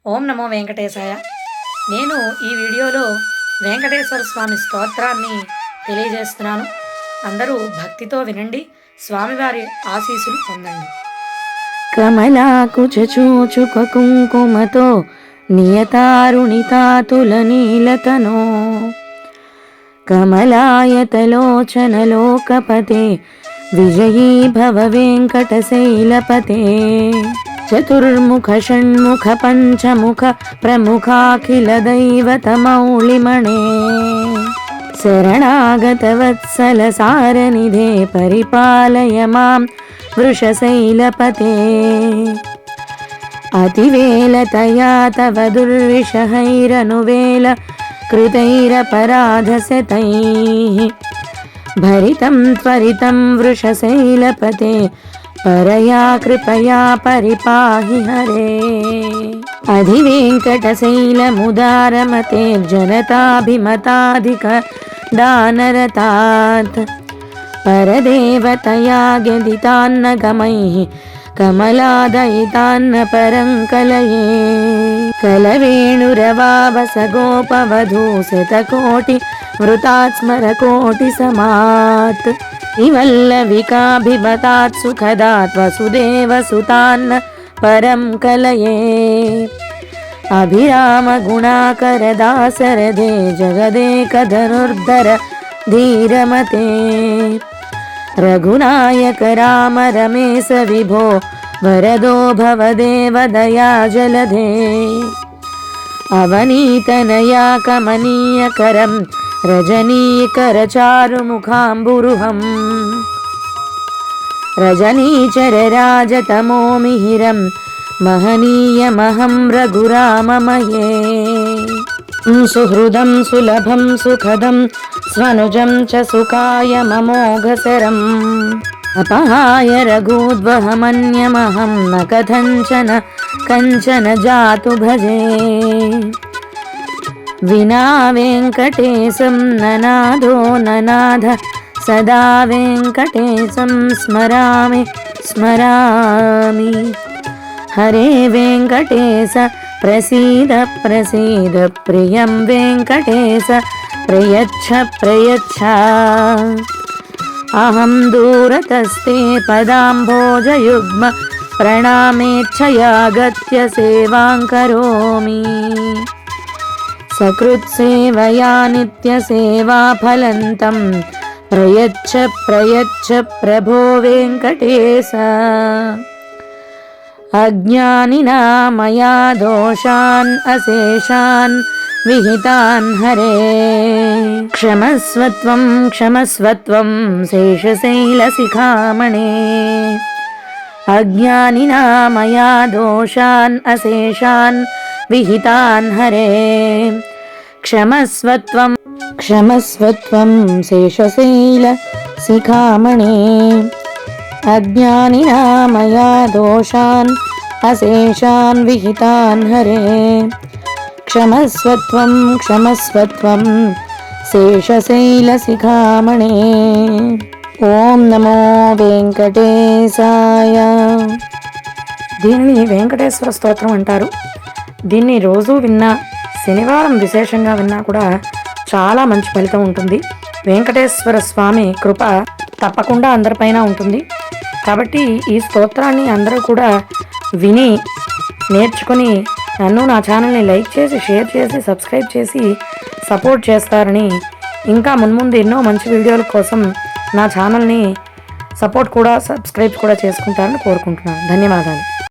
ఓం నమో వెంకటేశాయ. నేను ఈ వీడియోలో వెంకటేశ్వర స్వామి స్తోత్రాన్ని తెలియజేస్తున్నాను. అందరూ భక్తితో వినండి, స్వామివారి ఆశీస్సులు పొందండి. కమలాకుచూచుక కుంకుమతో నియతారుణితాతుల నీలతనో కమలాయతలోచనలోకపతే విజయీ భవ వెంకటశైలపతే. చతుర్ముఖ షణ్ముఖ పంచముఖ ప్రముఖాఖిల దైవతమౌళిమణే. శరణాగత వత్సల సారనిధే పరిపాలయ మాం వృషశైలపతే. అతివేలతయా తవ దుర్విషహైరనువేల కృతైరపరాధశతైః భరితం త్వరితం వృషశైలపతే. పరయా కృపయా పరిపాహి హరే. అధివేంకటశైలముదారమతే జనతాభిమతాధిక దానరతాత్ పరదేవతయా గదితాన్నగమైః కమలాదయితాన్న పరంకలయే. కలవేణురవావస గోపవధూ శతకోటి వృతాత్ స్మరకోటి సమాత్. వివల్లవికాభిమతాత్ సుఖదాత్ వసుదేవసుతాన్న పరం కలయే. అభిరామ గుణాకర దాసరథే జగదేక ధనుర్ధర ధీరమతే. రఘునాయక రామ రమేశ విభో వరదో భవదేవ దయా జలధే. అవనీతనయా కమనీయకరం రజనీకర చారుముఖాంబురుహం. రజనీచర రాజతమో మిహిరం మహనీయమహం రఘురామమయే. సుహృదం సులభం సుఖదం స్వనుజం చ సుఖాయ మమోఘసరం. అపహాయ రఘూద్వహమన్యమహం న కథంచన కంచన జాతు భజే. వినా వెంకటేశం ననాదో ననాథ సదా వెంకటేశం స్మరామి స్మరామి. హరే వెంకటేశ ప్రసీద ప్రసీద ప్రియం వెంకటేశ ప్రయచ్ఛ ప్రయచ్ఛ. అహం దూరతస్తే పదాంభోజయుగ్మ ప్రణామేచ్ఛయాగత్య సేవాం కరోమి. సకృత్సేవయా నిత్యసేవాఫలంతం ప్రయచ్ఛ ప్రయచ్ఛ ప్రభో వెంకటేశ. అజ్ఞానినా మయా దోషాన్ అశేషాన్ విహితాన్ హరే. క్షమస్వత్వం క్షమస్వత్వం శేషశైలశిఖామణే. అజ్ఞానినా మయా దోషాన్ అశేషాన్ విహితాన్ హరే. క్షమస్వత్వం క్షమస్వత్వం శేషశైలశిఖామణే. అజ్ఞానినా మయా దోషాన్ అశేషాన్ విహితాన్ హరే. క్షమస్వత్వం క్షమస్వత్వం శేషశైలశిఖామణే. ఓం నమో వెంకటేశాయ. దీనిని వెంకటేశ్వర స్తోత్రం అంటారు. దీన్ని రోజు విన్నా, శనివారం విశేషంగా విన్నా కూడా చాలా మంచి ఫలితం ఉంటుంది. వెంకటేశ్వర స్వామి కృప తప్పకుండా అందరిపైన ఉంటుంది. కాబట్టి ఈ స్తోత్రాన్ని అందరూ కూడా విని నేర్చుకుని నన్ను, నా ఛానల్ని లైక్ చేసి, షేర్ చేసి, సబ్స్క్రైబ్ చేసి సపోర్ట్ చేస్తారని, ఇంకా మున్ముందు ఎన్నో మంచి వీడియోల కోసం నా ఛానల్ని సపోర్ట్ కూడా, సబ్స్క్రైబ్ కూడా చేసుకుంటారని కోరుకుంటున్నాను. ధన్యవాదాలు.